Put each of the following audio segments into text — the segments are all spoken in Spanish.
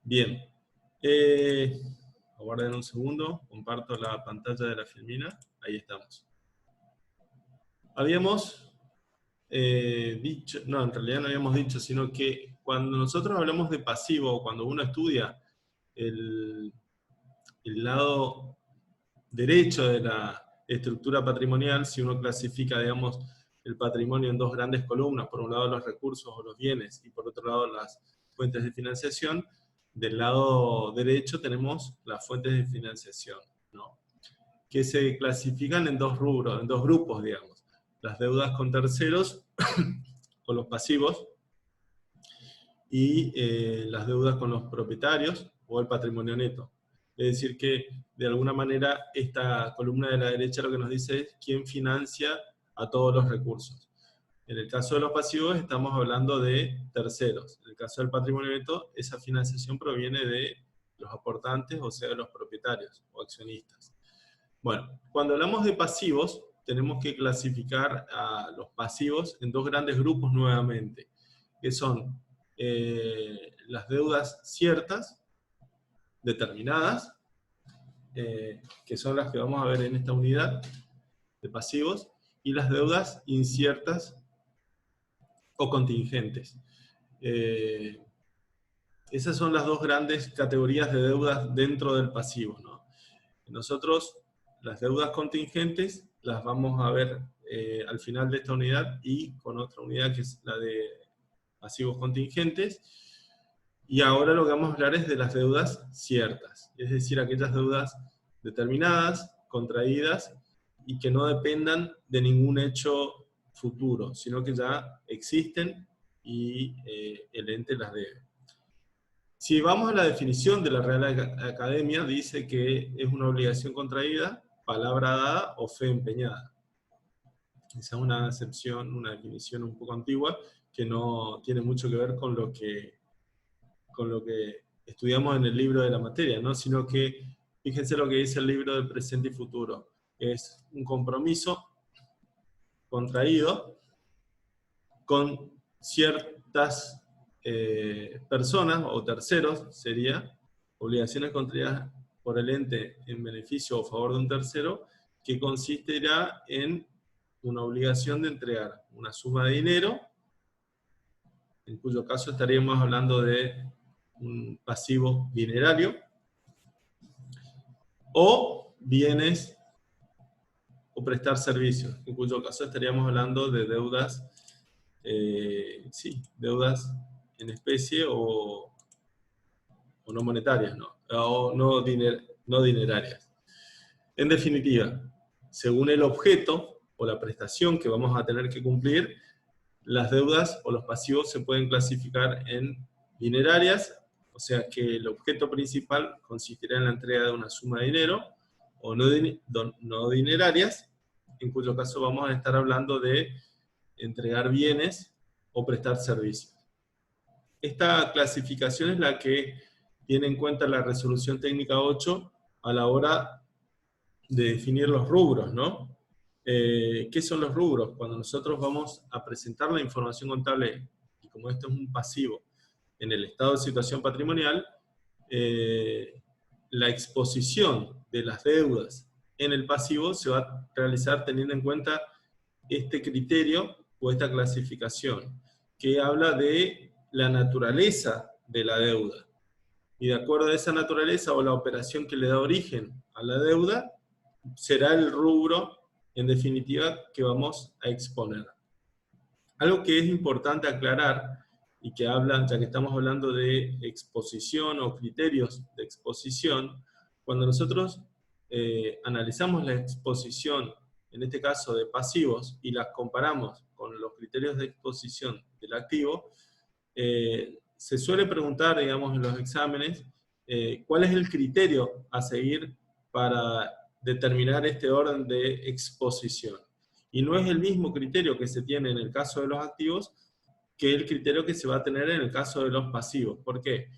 Bien. Aguarden un segundo, comparto la pantalla de la Filmina. Ahí estamos. Habíamos dicho, no, en realidad no habíamos dicho, sino que cuando nosotros hablamos de pasivo, cuando uno estudia el lado derecho de la estructura patrimonial, si uno clasifica, digamos, el patrimonio en dos grandes columnas, por un lado los recursos o los bienes, y por otro lado las fuentes de financiación, del lado derecho tenemos las fuentes de financiación, ¿no? Que se clasifican en dos rubros, en dos grupos, digamos. Las deudas con terceros, con los pasivos, y las deudas con los propietarios, o el patrimonio neto. Es decir que, de alguna manera, esta columna de la derecha lo que nos dice es quién financia a todos los recursos. En el caso de los pasivos estamos hablando de terceros. En el caso del patrimonio neto, esa financiación proviene de los aportantes, o sea, de los propietarios o accionistas. Bueno, cuando hablamos de pasivos, tenemos que clasificar a los pasivos en dos grandes grupos nuevamente, que son las deudas ciertas, determinadas, que son las que vamos a ver en esta unidad de pasivos, y las deudas inciertas o contingentes. Esas son las dos grandes categorías de deudas dentro del pasivo, ¿no? Nosotros, las deudas contingentes, las vamos a ver al final de esta unidad, y con otra unidad que es la de pasivos contingentes. Y ahora lo que vamos a hablar es de las deudas ciertas, es decir, aquellas deudas determinadas, contraídas, y que no dependan de ningún hecho futuro, sino que ya existen y el ente las debe. Si vamos a la definición de la Real Academia, dice que es una obligación contraída, palabra dada o fe empeñada. Esa es una acepción, una definición un poco antigua, que no tiene mucho que ver con lo que estudiamos en el libro de la materia, ¿no? Sino que, fíjense lo que dice el libro del presente y futuro, que es un compromiso contraído con ciertas personas o terceros, sería obligaciones contraídas por el ente en beneficio o favor de un tercero, que consistirá en una obligación de entregar una suma de dinero, en cuyo caso estaríamos hablando de un pasivo dinerario, o bienes o prestar servicios, en cuyo caso estaríamos hablando de deudas, deudas en especie o no monetarias, ¿no? O no dinerarias. En definitiva, según el objeto o la prestación que vamos a tener que cumplir, las deudas o los pasivos se pueden clasificar en dinerarias, o sea que el objeto principal consistirá en la entrega de una suma de dinero, o no dinerarias, en cuyo caso vamos a estar hablando de entregar bienes o prestar servicios. Esta clasificación es la que tiene en cuenta la resolución técnica 8 a la hora de definir los rubros, ¿no? ¿Qué son los rubros? Cuando nosotros vamos a presentar la información contable, y como esto es un pasivo en el estado de situación patrimonial, la exposición de las deudas en el pasivo se va a realizar teniendo en cuenta este criterio o esta clasificación, que habla de la naturaleza de la deuda. Y de acuerdo a esa naturaleza o la operación que le da origen a la deuda, será el rubro, en definitiva, que vamos a exponer. Algo que es importante aclarar, y que hablan, ya que estamos hablando de exposición o criterios de exposición, cuando nosotros analizamos la exposición, en este caso de pasivos, y las comparamos con los criterios de exposición del activo, se suele preguntar, digamos, en los exámenes, ¿cuál es el criterio a seguir para determinar este orden de exposición? Y no es el mismo criterio que se tiene en el caso de los activos que el criterio que se va a tener en el caso de los pasivos. ¿Por qué?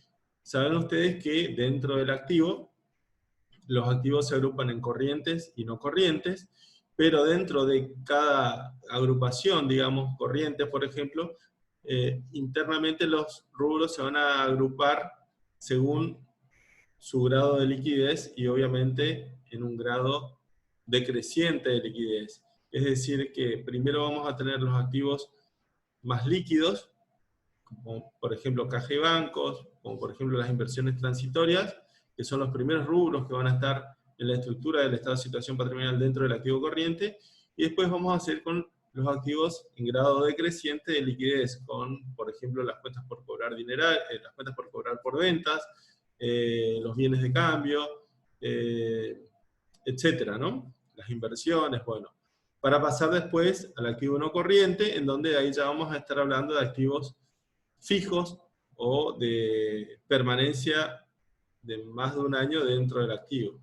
Saben ustedes que dentro del activo, los activos se agrupan en corrientes y no corrientes, pero dentro de cada agrupación, digamos, corrientes, por ejemplo, internamente los rubros se van a agrupar según su grado de liquidez y obviamente en un grado decreciente de liquidez. Es decir, que primero vamos a tener los activos más líquidos, como por ejemplo caja y bancos, como por ejemplo las inversiones transitorias, que son los primeros rubros que van a estar en la estructura del estado de situación patrimonial dentro del activo corriente, y después vamos a hacer con los activos en grado decreciente de liquidez, con por ejemplo las cuentas por cobrar dineral, las cuentas por cobrar por ventas, los bienes de cambio, etcétera, ¿no? Las inversiones, bueno. Para pasar después al activo no corriente, en donde ahí ya vamos a estar hablando de activos fijos o de permanencia de más de un año dentro del activo.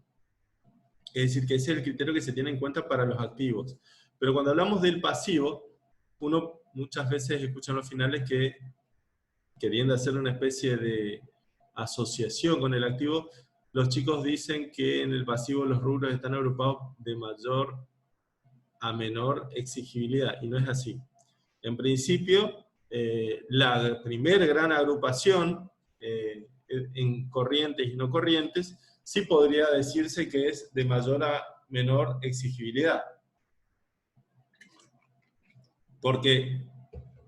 Es decir, que ese es el criterio que se tiene en cuenta para los activos. Pero cuando hablamos del pasivo, uno muchas veces escucha en los finales que, queriendo hacer una especie de asociación con el activo, los chicos dicen que en el pasivo los rubros están agrupados de mayor a menor exigibilidad, y no es así. En principio, la primer gran agrupación en corrientes y no corrientes, sí podría decirse que es de mayor a menor exigibilidad. Porque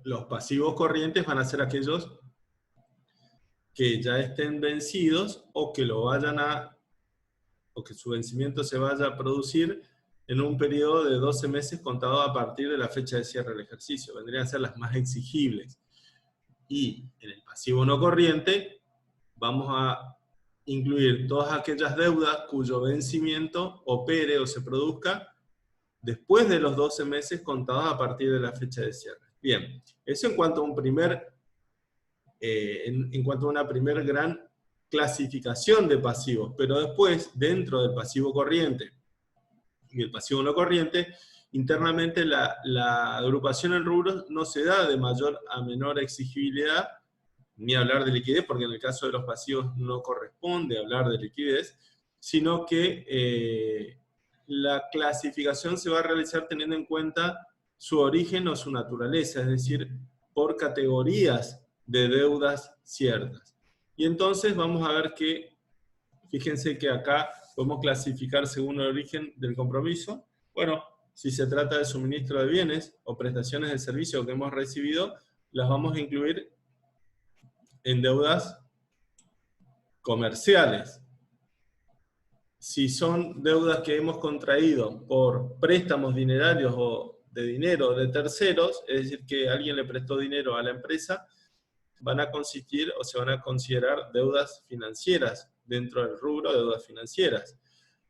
los pasivos corrientes van a ser aquellos que ya estén vencidos o que lo vayan o que su vencimiento se vaya a producir en un periodo de 12 meses contado a partir de la fecha de cierre del ejercicio. Vendrían a ser las más exigibles. Y en el pasivo no corriente vamos a incluir todas aquellas deudas cuyo vencimiento opere o se produzca después de los 12 meses contados a partir de la fecha de cierre. Bien, eso en cuanto a en cuanto a una primer gran clasificación de pasivos, pero después, dentro del pasivo corriente y el pasivo no corriente, internamente la agrupación en rubros no se da de mayor a menor exigibilidad, ni hablar de liquidez, porque en el caso de los pasivos no corresponde hablar de liquidez, sino que la clasificación se va a realizar teniendo en cuenta su origen o su naturaleza, es decir, por categorías de deudas ciertas. Y entonces vamos a ver que, fíjense que acá podemos clasificar según el origen del compromiso. Bueno, si se trata de suministro de bienes o prestaciones de servicio que hemos recibido, las vamos a incluir en deudas comerciales. Si son deudas que hemos contraído por préstamos dinerarios o de dinero de terceros, es decir, que alguien le prestó dinero a la empresa, van a consistir o se van a considerar deudas financieras dentro del rubro de deudas financieras.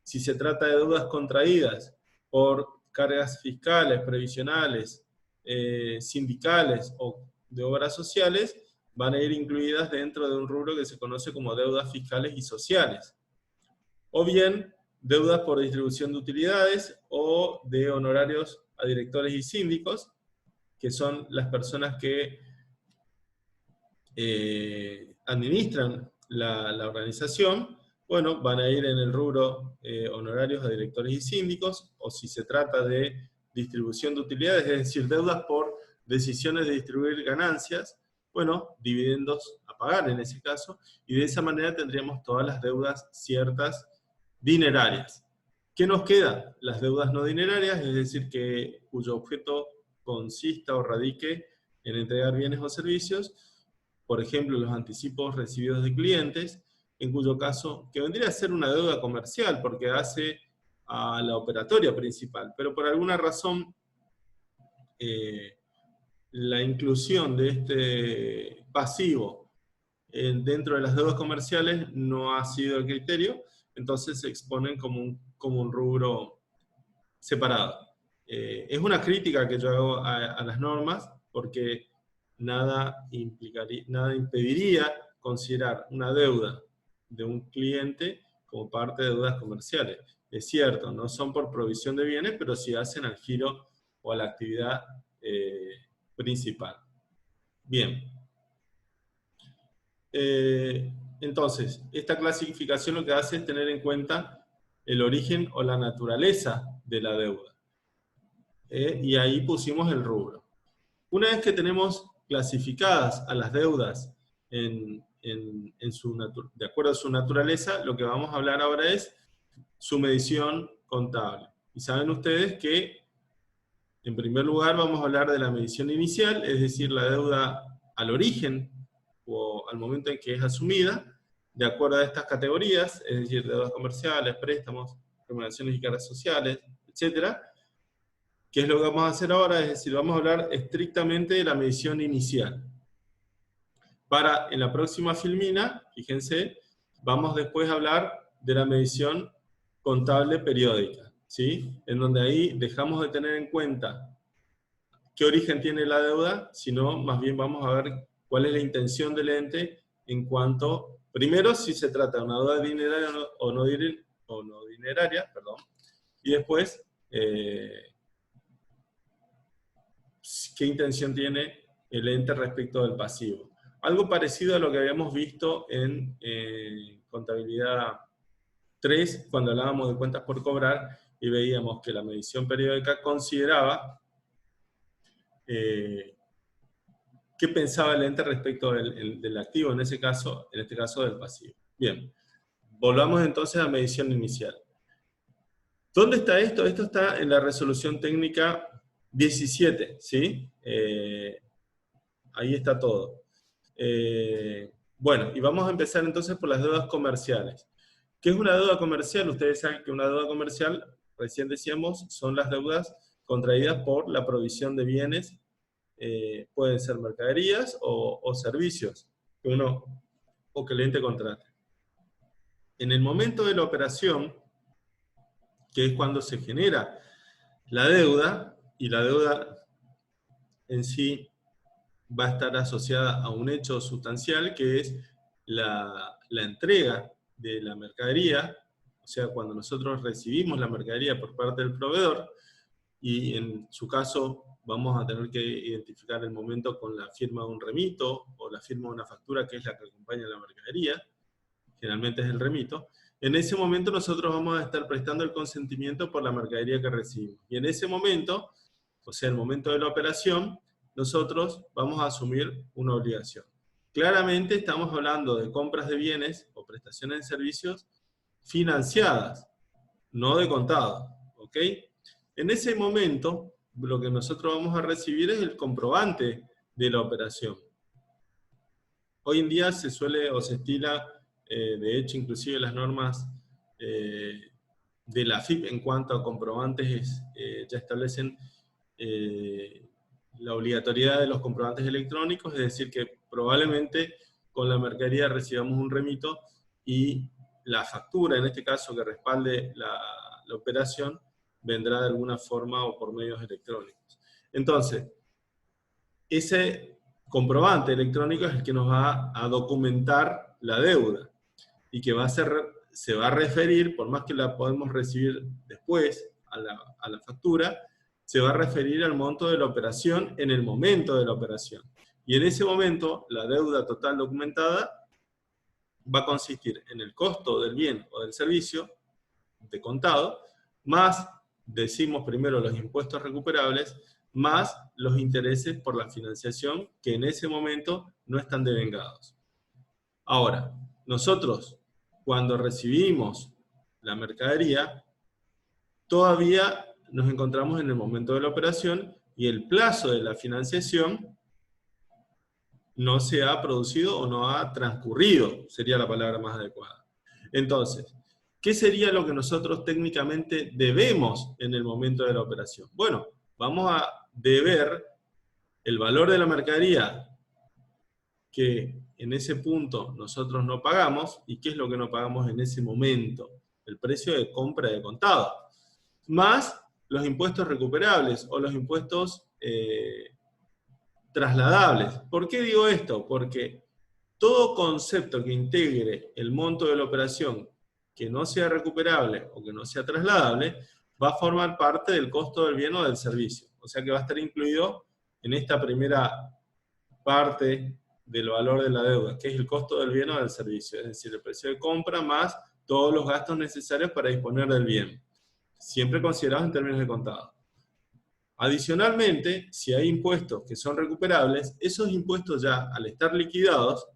Si se trata de deudas contraídas por cargas fiscales, previsionales, sindicales o de obras sociales, van a ir incluidas dentro de un rubro que se conoce como deudas fiscales y sociales. O bien, deudas por distribución de utilidades o de honorarios a directores y síndicos, que son las personas que administran la organización. Bueno, van a ir en el rubro honorarios a directores y síndicos, o si se trata de distribución de utilidades, es decir, deudas por decisiones de distribuir ganancias, bueno, dividendos a pagar en ese caso, y de esa manera tendríamos todas las deudas ciertas dinerarias. ¿Qué nos queda? Las deudas no dinerarias, es decir, cuyo objeto consista o radique en entregar bienes o servicios, por ejemplo, los anticipos recibidos de clientes, en cuyo caso, que vendría a ser una deuda comercial, porque hace a la operatoria principal, pero por alguna razón la inclusión de este pasivo dentro de las deudas comerciales no ha sido el criterio, entonces se exponen como un rubro separado. Es una crítica que yo hago a las normas, porque nada impediría considerar una deuda de un cliente como parte de deudas comerciales. Es cierto, no son por provisión de bienes, pero sí hacen al giro o a la actividad principal. Bien. Entonces, esta clasificación lo que hace es tener en cuenta el origen o la naturaleza de la deuda. Y ahí pusimos el rubro. Una vez que tenemos clasificadas a las deudas en de acuerdo a su naturaleza, lo que vamos a hablar ahora es su medición contable. Y saben ustedes que, en primer lugar, vamos a hablar de la medición inicial, es decir, la deuda al origen, o al momento en que es asumida, de acuerdo a estas categorías, es decir, deudas comerciales, préstamos, remuneraciones y cargas sociales, etc. ¿Qué es lo que vamos a hacer ahora? Es decir, vamos a hablar estrictamente de la medición inicial. Para, en la próxima filmina, fíjense, vamos después a hablar de la medición contable periódica, ¿sí? En donde ahí dejamos de tener en cuenta qué origen tiene la deuda, sino más bien vamos a ver cuál es la intención del ente en cuanto, primero, si se trata de una deuda dineraria o no dineraria, perdón, y después, qué intención tiene el ente respecto del pasivo. Algo parecido a lo que habíamos visto en contabilidad 3, cuando hablábamos de cuentas por cobrar, y veíamos que la medición periódica consideraba qué pensaba el ente respecto del activo, en este caso del pasivo. Bien, volvamos entonces a medición inicial. ¿Dónde está esto? Esto está en la resolución técnica 17, ¿sí? Ahí está todo. Bueno, y vamos a empezar entonces por las deudas comerciales. ¿Qué es una deuda comercial? Ustedes saben que una deuda comercial, recién decíamos, son las deudas contraídas por la provisión de bienes, pueden ser mercaderías o servicios que uno o que el ente contrate. En el momento de la operación, que es cuando se genera la deuda, y la deuda en sí va a estar asociada a un hecho sustancial, que es la entrega de la mercadería, o sea, cuando nosotros recibimos la mercadería por parte del proveedor, y en su caso vamos a tener que identificar el momento con la firma de un remito, o la firma de una factura, que es la que acompaña a la mercadería, generalmente es el remito. En ese momento nosotros vamos a estar prestando el consentimiento por la mercadería que recibimos. Y en ese momento, o sea, el momento de la operación, nosotros vamos a asumir una obligación. Claramente estamos hablando de compras de bienes o prestaciones de servicios financiadas, no de contado, ¿ok? En ese momento, lo que nosotros vamos a recibir es el comprobante de la operación. Hoy en día se suele o se estila, de hecho, inclusive las normas de la AFIP en cuanto a comprobantes ya establecen la obligatoriedad de los comprobantes electrónicos, es decir, que probablemente con la mercadería recibamos un remito y la factura, en este caso, que respalde la operación, vendrá de alguna forma o por medios electrónicos. Entonces, ese comprobante electrónico es el que nos va a documentar la deuda y que se va a referir, por más que la podemos recibir después a la factura, se va a referir al monto de la operación en el momento de la operación. Y en ese momento, la deuda total documentada va a consistir en el costo del bien o del servicio de contado, más, decimos primero, los impuestos recuperables, más los intereses por la financiación que en ese momento no están devengados. Ahora, nosotros, cuando recibimos la mercadería, todavía nos encontramos en el momento de la operación y el plazo de la financiación no se ha producido o no ha transcurrido, sería la palabra más adecuada. Entonces, ¿qué sería lo que nosotros técnicamente debemos en el momento de la operación? Bueno, vamos a deber el valor de la mercadería que en ese punto nosotros no pagamos. ¿Y qué es lo que no pagamos en ese momento? El precio de compra de contado, más los impuestos recuperables o los impuestos trasladables. ¿Por qué digo esto? Porque todo concepto que integre el monto de la operación que no sea recuperable o que no sea trasladable, va a formar parte del costo del bien o del servicio. O sea que va a estar incluido en esta primera parte del valor de la deuda, que es el costo del bien o del servicio, es decir, el precio de compra más todos los gastos necesarios para disponer del bien, siempre considerados en términos de contado. Adicionalmente, si hay impuestos que son recuperables, esos impuestos ya, al estar liquidados,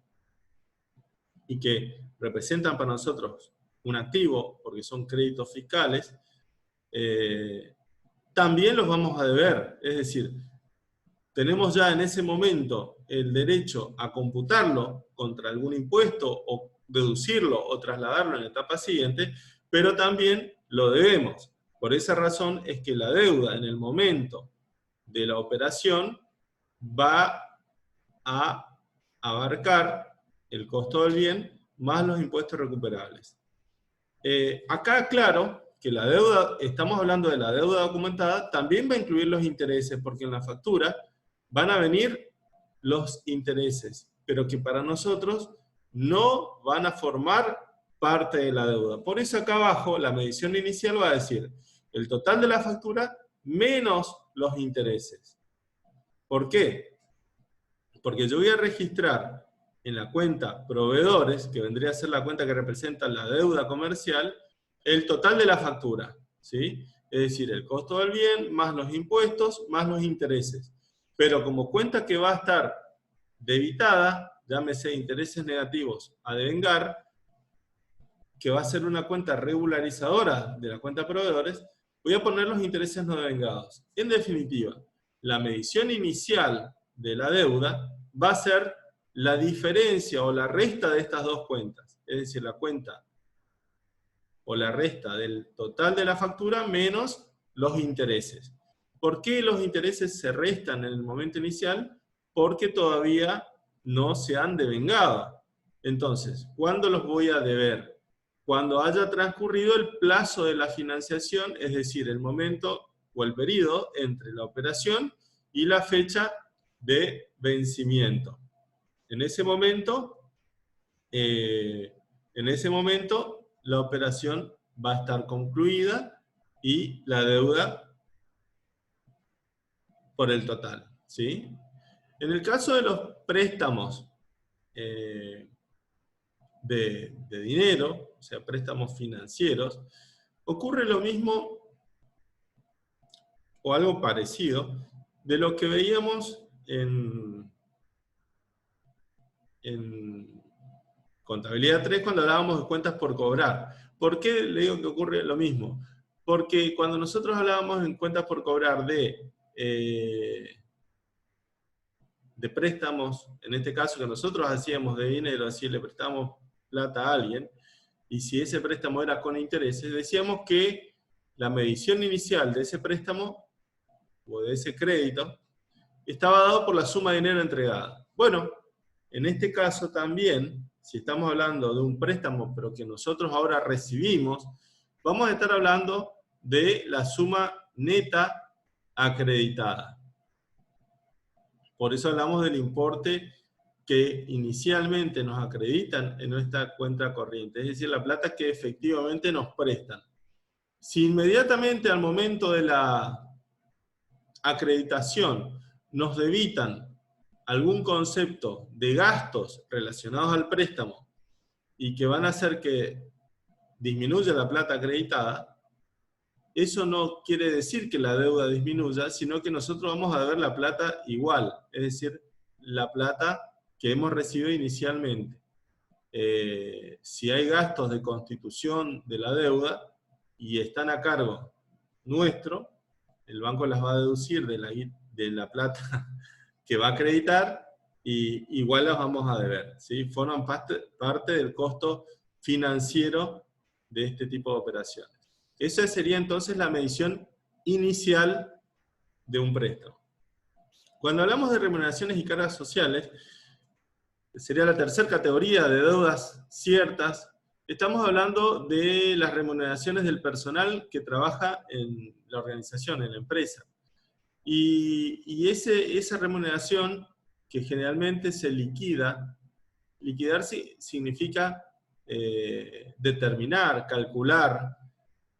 y que representan para nosotros un activo, porque son créditos fiscales, también los vamos a deber. Es decir, tenemos ya en ese momento el derecho a computarlo contra algún impuesto o deducirlo o trasladarlo en la etapa siguiente, pero también lo debemos. Por esa razón es que la deuda en el momento de la operación va a abarcar el costo del bien más los impuestos recuperables. Acá, claro, que la deuda, estamos hablando de la deuda documentada, también va a incluir los intereses, porque en la factura van a venir los intereses, pero que para nosotros no van a formar parte de la deuda. Por eso acá abajo la medición inicial va a decir el total de la factura menos los intereses. ¿Por qué? Porque yo voy a registrar en la cuenta proveedores, que vendría a ser la cuenta que representa la deuda comercial, el total de la factura, ¿sí? Es decir, el costo del bien, más los impuestos, más los intereses. Pero como cuenta que va a estar debitada, llámese intereses negativos a devengar, que va a ser una cuenta regularizadora de la cuenta proveedores, voy a poner los intereses no devengados. En definitiva, la medición inicial de la deuda va a ser la diferencia o la resta de estas dos cuentas, es decir, la cuenta o la resta del total de la factura menos los intereses. ¿Por qué los intereses se restan en el momento inicial? Porque todavía no se han devengado. Entonces, ¿cuándo los voy a deber? Cuando haya transcurrido el plazo de la financiación, es decir, el momento o el periodo entre la operación y la fecha de vencimiento. En ese momento, la operación va a estar concluida y la deuda por el total, ¿sí? En el caso de los préstamos de dinero, o sea, préstamos financieros, ocurre lo mismo o algo parecido de lo que veíamos en contabilidad 3 cuando hablábamos de cuentas por cobrar. ¿Por qué le digo que ocurre lo mismo? Porque cuando nosotros hablábamos en cuentas por cobrar de préstamos, en este caso que nosotros hacíamos de dinero, así le prestamos plata a alguien, y si ese préstamo era con intereses, decíamos que la medición inicial de ese préstamo, o de ese crédito, estaba dado por la suma de dinero entregada. Bueno, en este caso también, si estamos hablando de un préstamo, pero que nosotros ahora recibimos, vamos a estar hablando de la suma neta acreditada. Por eso hablamos del importe que inicialmente nos acreditan en nuestra cuenta corriente, es decir, la plata que efectivamente nos prestan. Si inmediatamente al momento de la acreditación nos debitan algún concepto de gastos relacionados al préstamo y que van a hacer que disminuya la plata acreditada, eso no quiere decir que la deuda disminuya, sino que nosotros vamos a deber la plata igual, es decir, la plata que hemos recibido inicialmente. Si hay gastos de constitución de la deuda y están a cargo nuestro, el banco las va a deducir de la plata que va a acreditar y igual las vamos a deber, ¿sí? Forman parte del costo financiero de este tipo de operaciones. Esa sería entonces la medición inicial de un préstamo. Cuando hablamos de remuneraciones y cargas sociales, sería la tercera categoría de deudas ciertas. Estamos hablando de las remuneraciones del personal que trabaja en la organización, en la empresa. Y esa remuneración que generalmente se liquida, liquidar significa determinar, calcular,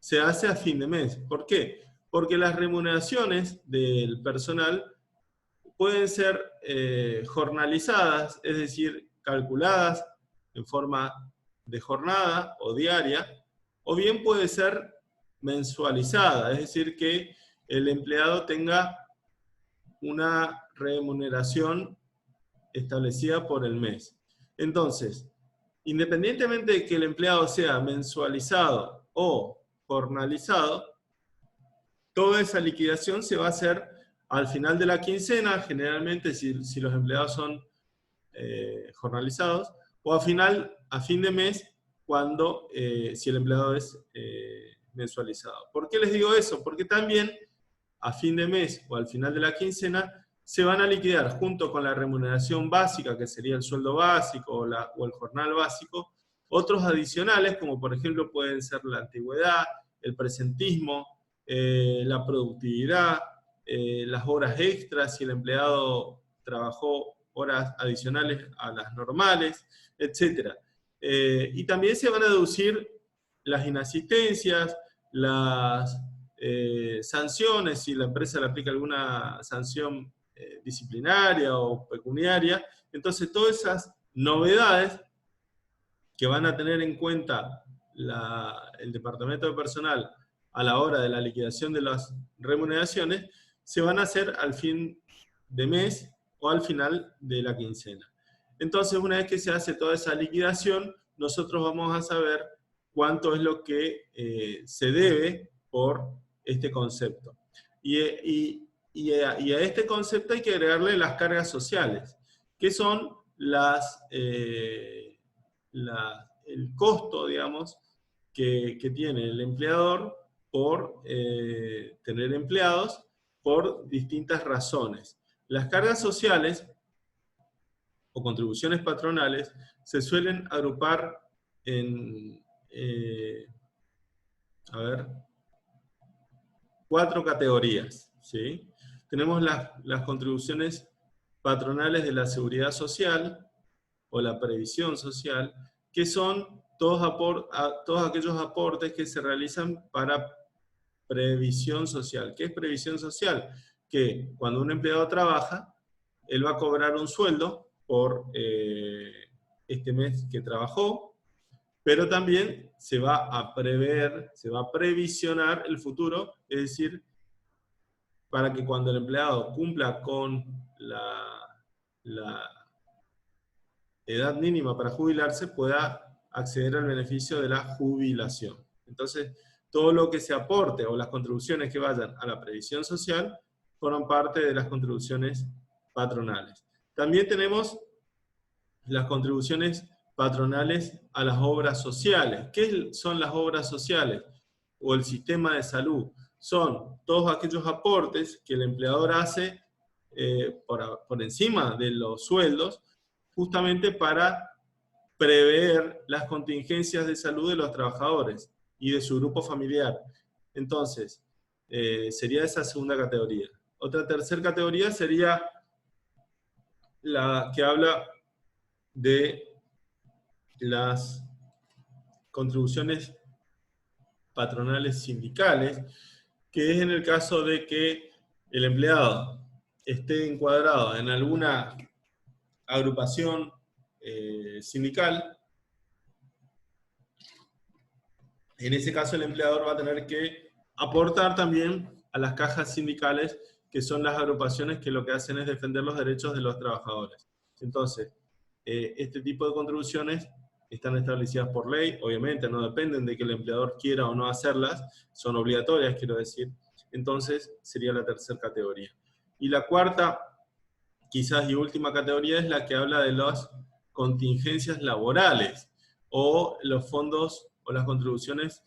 se hace a fin de mes. ¿Por qué? Porque las remuneraciones del personal pueden ser jornalizadas, es decir, calculadas en forma de jornada o diaria, o bien puede ser mensualizada, es decir, que el empleado tenga una remuneración establecida por el mes. Entonces, Independientemente de que el empleado sea mensualizado o jornalizado, toda esa liquidación se va a hacer al final de la quincena, generalmente si los empleados son jornalizados, o a fin de mes, cuando si el empleado es mensualizado. ¿Por qué les digo eso? Porque también a fin de mes o al final de la quincena se van a liquidar junto con la remuneración básica, que sería el sueldo básico o el jornal básico, otros adicionales, como por ejemplo pueden ser la antigüedad, el presentismo, la productividad, las horas extras, si el empleado trabajó horas adicionales a las normales, etc. Y también se van a deducir las inasistencias, las sanciones, si la empresa le aplica alguna sanción disciplinaria o pecuniaria. Entonces, todas esas novedades que van a tener en cuenta el departamento de personal a la hora de la liquidación de las remuneraciones, se van a hacer al fin de mes o al final de la quincena. Entonces, una vez que se hace toda esa liquidación, nosotros vamos a saber cuánto es lo que se debe por este concepto. Y a este concepto hay que agregarle las cargas sociales, que son el costo, digamos, que tiene el empleador por tener empleados por distintas razones. Las cargas sociales o contribuciones patronales se suelen agrupar en 4 categorías, ¿sí? Tenemos las contribuciones patronales de la seguridad social o la previsión social, que son todos aquellos aportes que se realizan para previsión social. ¿Qué es previsión social? Que cuando un empleado trabaja, él va a cobrar un sueldo por este mes que trabajó, pero también se va a prever, se va a previsionar el futuro, es decir, para que cuando el empleado cumpla con la edad mínima para jubilarse, pueda acceder al beneficio de la jubilación. Entonces, todo lo que se aporte o las contribuciones que vayan a la previsión social forman parte de las contribuciones patronales. También tenemos las contribuciones patronales a las obras sociales. ¿Qué son las obras sociales? O el sistema de salud. Son todos aquellos aportes que el empleador hace por encima de los sueldos, justamente para prever las contingencias de salud de los trabajadores y de su grupo familiar. Entonces, sería esa segunda categoría. Otra tercera categoría sería la que habla de las contribuciones patronales sindicales, que es en el caso de que el empleado esté encuadrado en alguna agrupación sindical. En ese caso el empleador va a tener que aportar también a las cajas sindicales, que son las agrupaciones que lo que hacen es defender los derechos de los trabajadores. Entonces, este tipo de contribuciones están establecidas por ley, obviamente no dependen de que el empleador quiera o no hacerlas, son obligatorias, quiero decir. Entonces, sería la tercera categoría. Y la cuarta, quizás y última categoría, es la que habla de las contingencias laborales, o los fondos o las contribuciones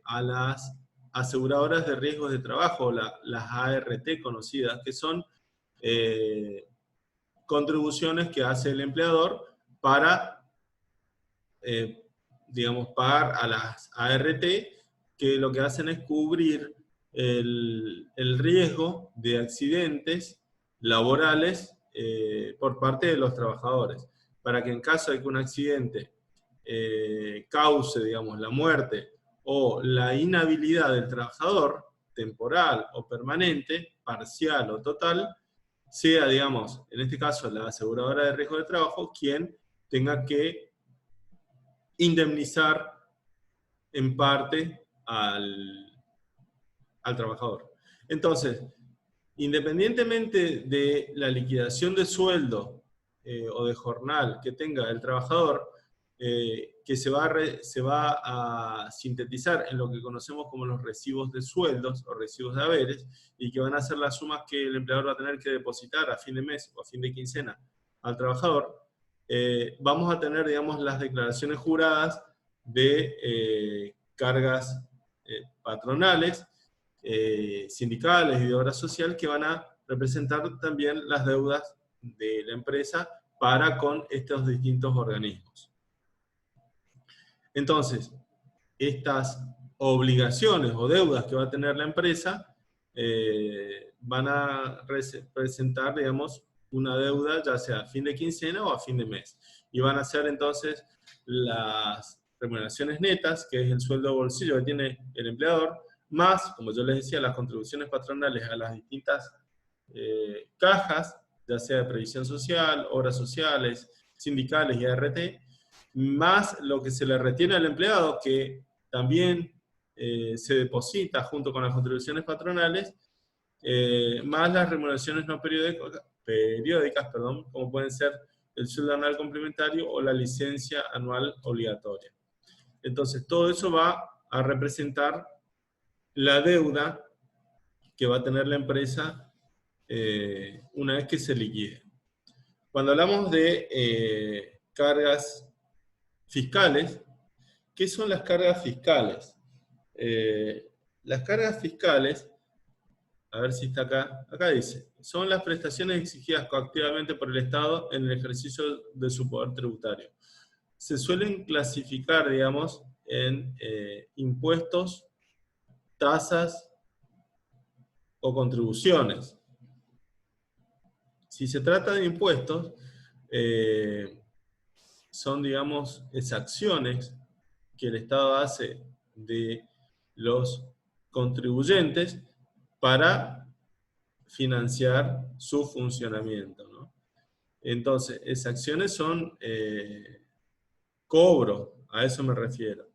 a las aseguradoras de riesgos de trabajo, las ART conocidas, que son contribuciones que hace el empleador para, digamos, pagar a las ART, que lo que hacen es cubrir el riesgo de accidentes laborales por parte de los trabajadores, para que en caso de que un accidente cause, digamos, la muerte o la inhabilidad del trabajador, temporal o permanente, parcial o total, sea, digamos, en este caso la aseguradora de riesgo de trabajo quien tenga que indemnizar en parte al trabajador. Entonces, independientemente de la liquidación de sueldo o de jornal que tenga el trabajador, que se va a sintetizar en lo que conocemos como los recibos de sueldos o recibos de haberes, y que van a ser las sumas que el empleador va a tener que depositar a fin de mes o a fin de quincena al trabajador. Vamos a tener, digamos, las declaraciones juradas de cargas patronales, sindicales y de obra social, que van a representar también las deudas de la empresa para con estos distintos organismos. Entonces, estas obligaciones o deudas que va a tener la empresa van a presentar, digamos, una deuda ya sea a fin de quincena o a fin de mes. Y van a ser entonces las remuneraciones netas, que es el sueldo de bolsillo que tiene el empleador, más, como yo les decía, las contribuciones patronales a las distintas cajas, ya sea de previsión social, obras sociales, sindicales y ART, más lo que se le retiene al empleado, que también se deposita junto con las contribuciones patronales, más las remuneraciones no periódicas, como pueden ser el sueldo anual complementario o la licencia anual obligatoria. Entonces, todo eso va a representar la deuda que va a tener la empresa una vez que se liquide. Cuando hablamos de cargas fiscales, ¿qué son las cargas fiscales? Las cargas fiscales, a ver si está acá dice, son las prestaciones exigidas coactivamente por el Estado en el ejercicio de su poder tributario. Se suelen clasificar, digamos, en impuestos, tasas o contribuciones. Si se trata de impuestos, son, digamos, exacciones que el Estado hace de los contribuyentes para financiar su funcionamiento, ¿no? Entonces, exacciones son cobro, a eso me refiero,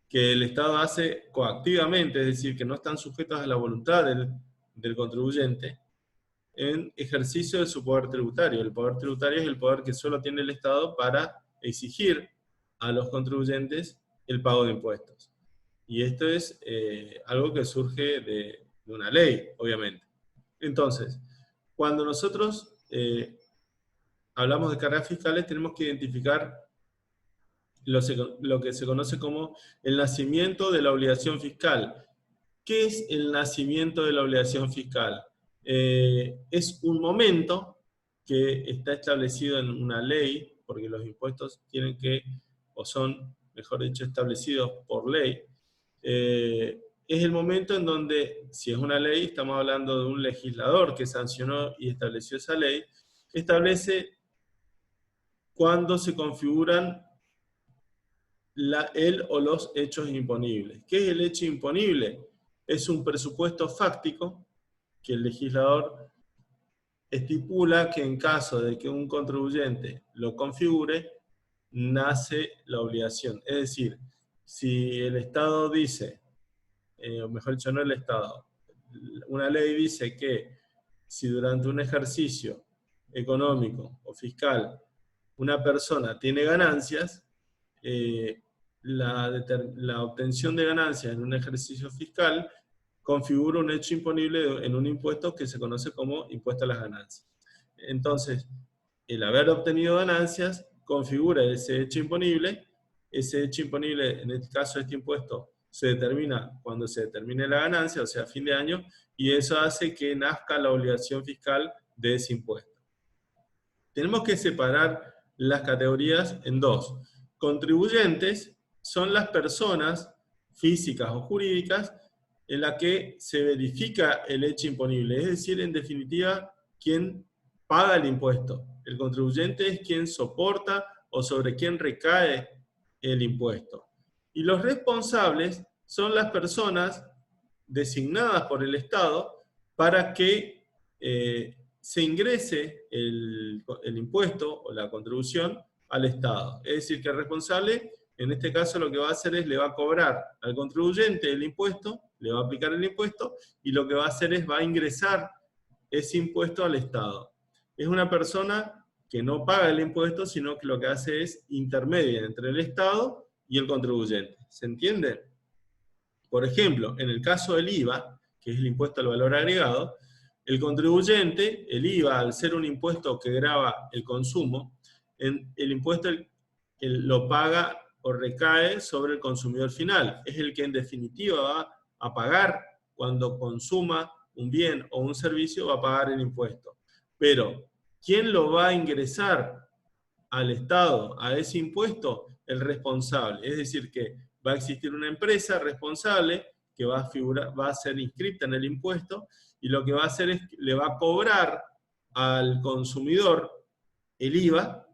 que el Estado hace coactivamente, es decir, que no están sujetas a la voluntad del contribuyente, en ejercicio de su poder tributario. El poder tributario es el poder que solo tiene el Estado para exigir a los contribuyentes el pago de impuestos. Y esto es algo que surge de una ley, obviamente. Entonces, cuando nosotros hablamos de cargas fiscales, tenemos que identificar lo que se conoce como el nacimiento de la obligación fiscal. ¿Qué es el nacimiento de la obligación fiscal? Es un momento que está establecido en una ley, porque los impuestos tienen que, o son, mejor dicho, establecidos por ley. Es el momento en donde, si es una ley, estamos hablando de un legislador que sancionó y estableció esa ley, establece cuándo se configuran el o los hechos imponibles. ¿Qué es el hecho imponible? Es un presupuesto fáctico que el legislador estipula que en caso de que un contribuyente lo configure, nace la obligación. Es decir, si el Estado dice, o mejor dicho, no el Estado, una ley dice que si durante un ejercicio económico o fiscal una persona tiene ganancias, la obtención de ganancias en un ejercicio fiscal configura un hecho imponible en un impuesto que se conoce como impuesto a las ganancias. Entonces, el haber obtenido ganancias configura ese hecho imponible. Ese hecho imponible, en este caso este impuesto, se determina cuando se determine la ganancia, o sea, a fin de año, y eso hace que nazca la obligación fiscal de ese impuesto. Tenemos que separar las categorías en dos. Contribuyentes son las personas físicas o jurídicas en la que se verifica el hecho imponible, es decir, en definitiva, quien paga el impuesto. El contribuyente es quien soporta o sobre quien recae el impuesto. Y los responsables son las personas designadas por el Estado para que se ingrese el impuesto o la contribución al Estado. Es decir, que el responsable, en este caso, lo que va a hacer es le va a cobrar al contribuyente el impuesto, le va a aplicar el impuesto, y lo que va a hacer es va a ingresar ese impuesto al Estado. Es una persona que no paga el impuesto, sino que lo que hace es intermedia entre el Estado y el contribuyente. ¿Se entiende? Por ejemplo, en el caso del IVA, que es el impuesto al valor agregado, el contribuyente, el IVA, al ser un impuesto que grava el consumo, el impuesto lo paga o recae sobre el consumidor final. Es el que en definitiva va a pagar cuando consuma un bien o un servicio, va a pagar el impuesto. Pero, ¿quién lo va a ingresar al Estado, a ese impuesto? El responsable. Es decir, que va a existir una empresa responsable que va a ser inscripta en el impuesto, y lo que va a hacer es que le va a cobrar al consumidor el IVA,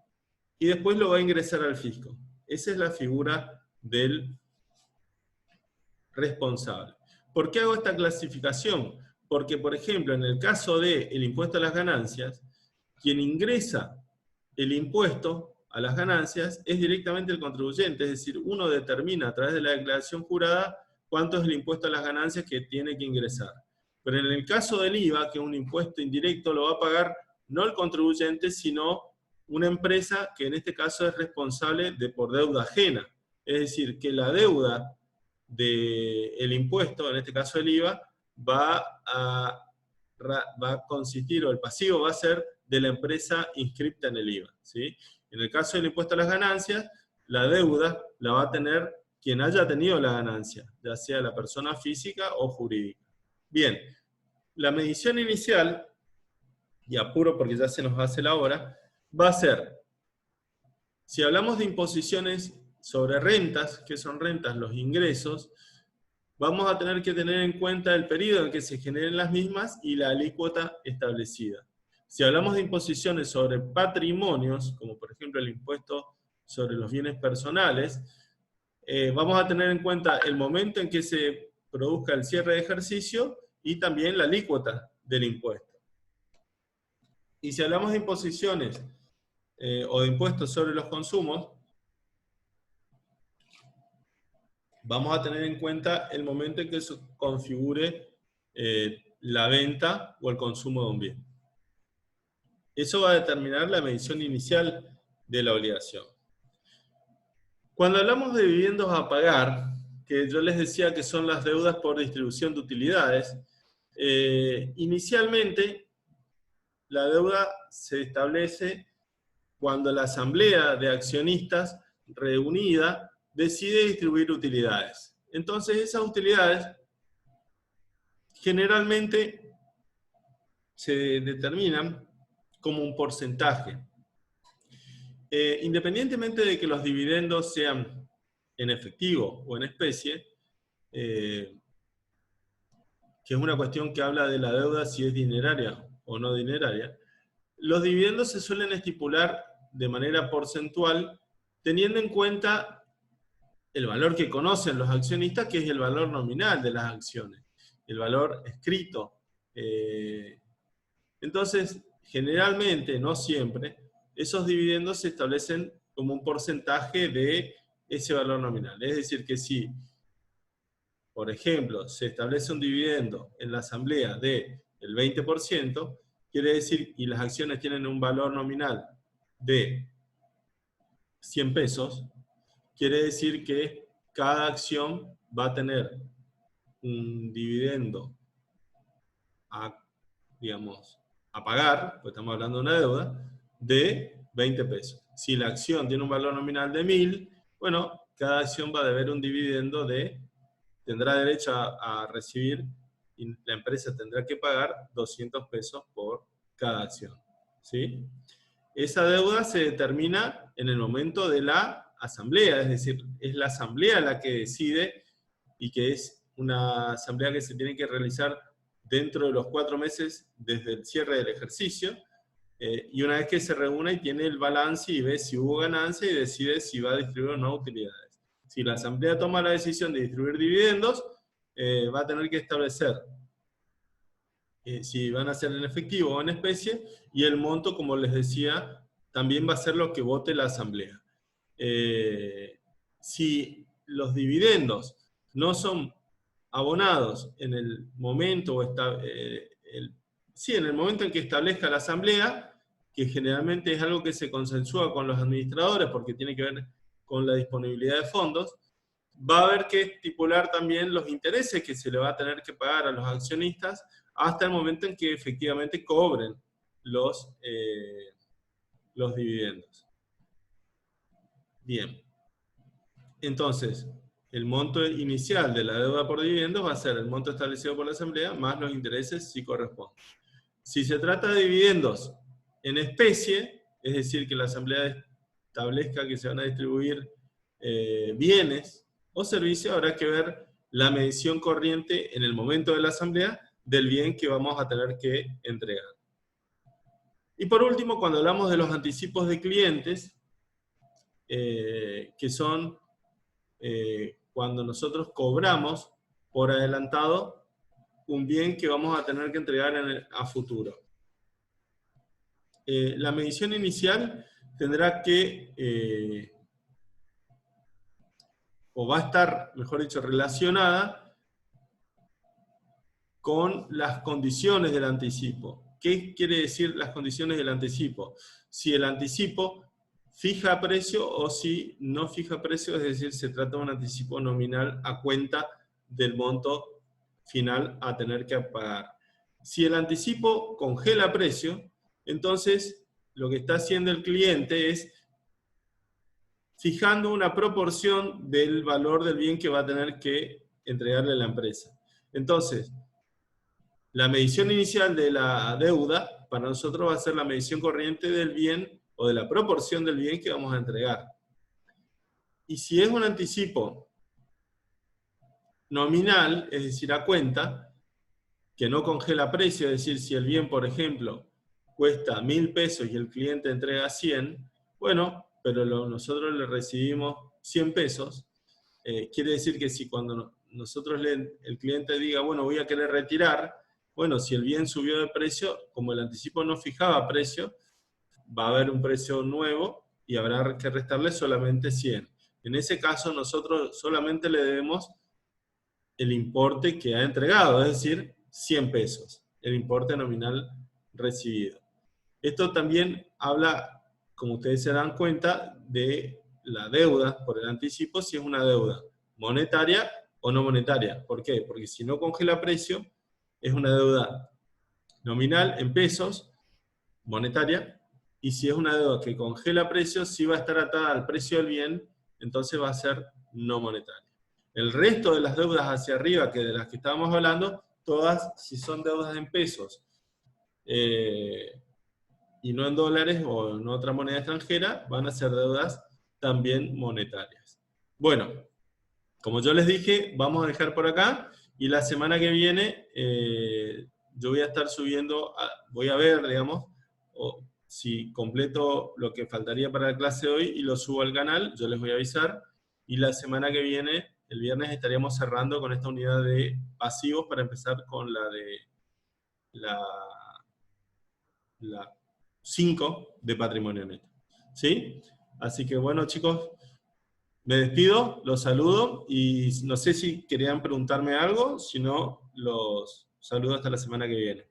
y después lo va a ingresar al fisco. Esa es la figura del responsable. ¿Por qué hago esta clasificación? Porque, por ejemplo, en el caso del impuesto a las ganancias, quien ingresa el impuesto a las ganancias es directamente el contribuyente, es decir, uno determina a través de la declaración jurada cuánto es el impuesto a las ganancias que tiene que ingresar. Pero en el caso del IVA, que es un impuesto indirecto, lo va a pagar no el contribuyente, sino una empresa que en este caso es responsable por deuda ajena. Es decir, que la deuda del impuesto, en este caso el IVA, va a consistir, o el pasivo va a ser de la empresa inscripta en el IVA, ¿sí? En el caso del impuesto a las ganancias, la deuda la va a tener quien haya tenido la ganancia, ya sea la persona física o jurídica. Bien, la medición inicial, y apuro porque ya se nos hace la hora, va a ser, si hablamos de imposiciones sobre rentas, ¿qué son rentas? Los ingresos, vamos a tener que tener en cuenta el periodo en que se generen las mismas y la alícuota establecida. Si hablamos de imposiciones sobre patrimonios, como por ejemplo el impuesto sobre los bienes personales, vamos a tener en cuenta el momento en que se produzca el cierre de ejercicio y también la alícuota del impuesto. Y si hablamos de imposiciones o de impuestos sobre los consumos, vamos a tener en cuenta el momento en que se configure la venta o el consumo de un bien. Eso va a determinar la medición inicial de la obligación. Cuando hablamos de dividendos a pagar, que yo les decía que son las deudas por distribución de utilidades, inicialmente la deuda se establece cuando la asamblea de accionistas reunida decide distribuir utilidades. Entonces esas utilidades generalmente se determinan como un porcentaje. Independientemente de que los dividendos sean en efectivo o en especie, que es una cuestión que habla de la deuda si es dineraria o no dineraria, los dividendos se suelen estipular de manera porcentual teniendo en cuenta el valor que conocen los accionistas, que es el valor nominal de las acciones, el valor escrito. Entonces, generalmente, no siempre, esos dividendos se establecen como un porcentaje de ese valor nominal. Es decir, que si, por ejemplo, se establece un dividendo en la asamblea del 20%, quiere decir, y las acciones tienen un valor nominal de 100 pesos, quiere decir que cada acción va a tener un dividendo a pagar, pues estamos hablando de una deuda, de 20 pesos. Si la acción tiene un valor nominal de 1000, bueno, cada acción va a deber un dividendo tendrá derecho a recibir, y la empresa tendrá que pagar 200 pesos por cada acción, ¿sí? Esa deuda se determina en el momento de la asamblea, es decir, es la asamblea la que decide, y que es una asamblea que se tiene que realizar dentro de los 4 meses desde el cierre del ejercicio, y una vez que se reúne y tiene el balance y ve si hubo ganancia y decide si va a distribuir o no utilidades. Si la asamblea toma la decisión de distribuir dividendos, va a tener que establecer si van a ser en efectivo o en especie, y el monto, como les decía, también va a ser lo que vote la asamblea. Si los dividendos no son abonados en el momento, en el momento en que establezca la asamblea, que generalmente es algo que se consensúa con los administradores porque tiene que ver con la disponibilidad de fondos, va a haber que estipular también los intereses que se le va a tener que pagar a los accionistas hasta el momento en que efectivamente cobren los dividendos. Bien. Entonces, el monto inicial de la deuda por dividendos va a ser el monto establecido por la Asamblea más los intereses si corresponde. Si se trata de dividendos en especie, es decir, que la Asamblea establezca que se van a distribuir bienes o servicios, habrá que ver la medición corriente en el momento de la Asamblea del bien que vamos a tener que entregar. Y por último, cuando hablamos de los anticipos de clientes, que son cuando nosotros cobramos por adelantado un bien que vamos a tener que entregar a futuro. La medición inicial tendrá que, o va a estar, mejor dicho, relacionada con las condiciones del anticipo. ¿Qué quiere decir las condiciones del anticipo? Si el anticipo fija precio o si no fija precio, es decir, se trata de un anticipo nominal a cuenta del monto final a tener que pagar. Si el anticipo congela precio, entonces lo que está haciendo el cliente es fijando una proporción del valor del bien que va a tener que entregarle a la empresa. Entonces, la medición inicial de la deuda para nosotros va a ser la medición corriente del bien o de la proporción del bien que vamos a entregar. Y si es un anticipo nominal, es decir, a cuenta, que no congela precio, es decir, si el bien, por ejemplo, cuesta 1.000 pesos y el cliente entrega 100, bueno, pero nosotros le recibimos 100 pesos, quiere decir que si cuando nosotros el cliente diga, bueno, voy a querer retirar, bueno, si el bien subió de precio, como el anticipo no fijaba precio, va a haber un precio nuevo y habrá que restarle solamente 100. En ese caso, nosotros solamente le debemos el importe que ha entregado, es decir, 100 pesos, el importe nominal recibido. Esto también habla, como ustedes se dan cuenta, de la deuda por el anticipo, si es una deuda monetaria o no monetaria. ¿Por qué? Porque si no congela precio, es una deuda nominal en pesos, monetaria, y si es una deuda que congela precios, sí va a estar atada al precio del bien, entonces va a ser no monetaria. El resto de las deudas hacia arriba, que de las que estábamos hablando, todas, si son deudas en pesos y no en dólares o en otra moneda extranjera, van a ser deudas también monetarias. Bueno, como yo les dije, vamos a dejar por acá, y la semana que viene yo voy a estar subiendo, voy a ver, digamos, si completo lo que faltaría para la clase de hoy y lo subo al canal, yo les voy a avisar, y la semana que viene, el viernes, estaríamos cerrando con esta unidad de pasivos para empezar con la de la 5 de patrimonio neto. ¿Sí? Así que bueno, chicos, me despido, los saludo, y no sé si querían preguntarme algo, si no, los saludo hasta la semana que viene.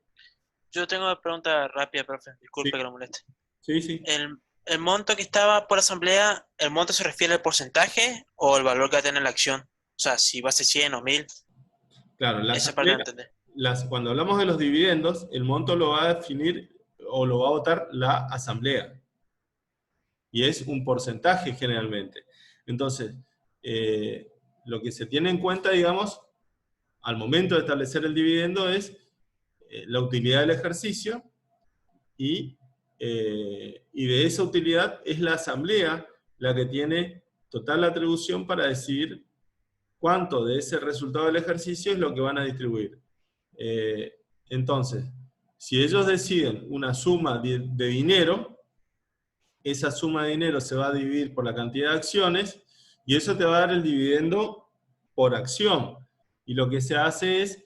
Yo tengo una pregunta rápida, profe. Sí, Disculpe que lo moleste. sí. El monto que estaba por asamblea, ¿el monto se refiere al porcentaje o el valor que va a tener la acción? O sea, si va a ser 100 o 1000, Claro, la esa parte asamblea, no entendé. cuando hablamos de los dividendos, el monto lo va a definir o lo va a votar la asamblea. Y es un porcentaje generalmente. Entonces, lo que se tiene en cuenta, digamos, al momento de establecer el dividendo es la utilidad del ejercicio, y de esa utilidad es la asamblea la que tiene total atribución para decidir cuánto de ese resultado del ejercicio es lo que van a distribuir. Entonces, si ellos deciden una suma de dinero, esa suma de dinero se va a dividir por la cantidad de acciones, y eso te va a dar el dividendo por acción. Y lo que se hace es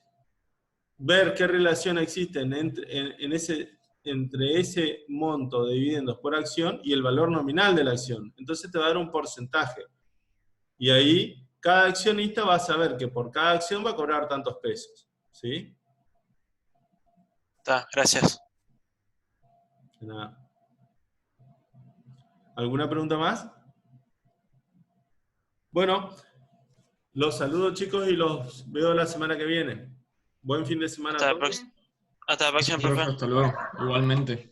ver qué relación existe entre ese monto de dividendos por acción y el valor nominal de la acción. Entonces te va a dar un porcentaje. Y ahí cada accionista va a saber que por cada acción va a cobrar tantos pesos. ¿Sí? Está, gracias. Nada. ¿Alguna pregunta más? Bueno, los saludo, chicos, y los veo la semana que viene. Buen fin de semana a todos. Hasta la próxima, Sí, profe. profe, hasta luego. Igualmente.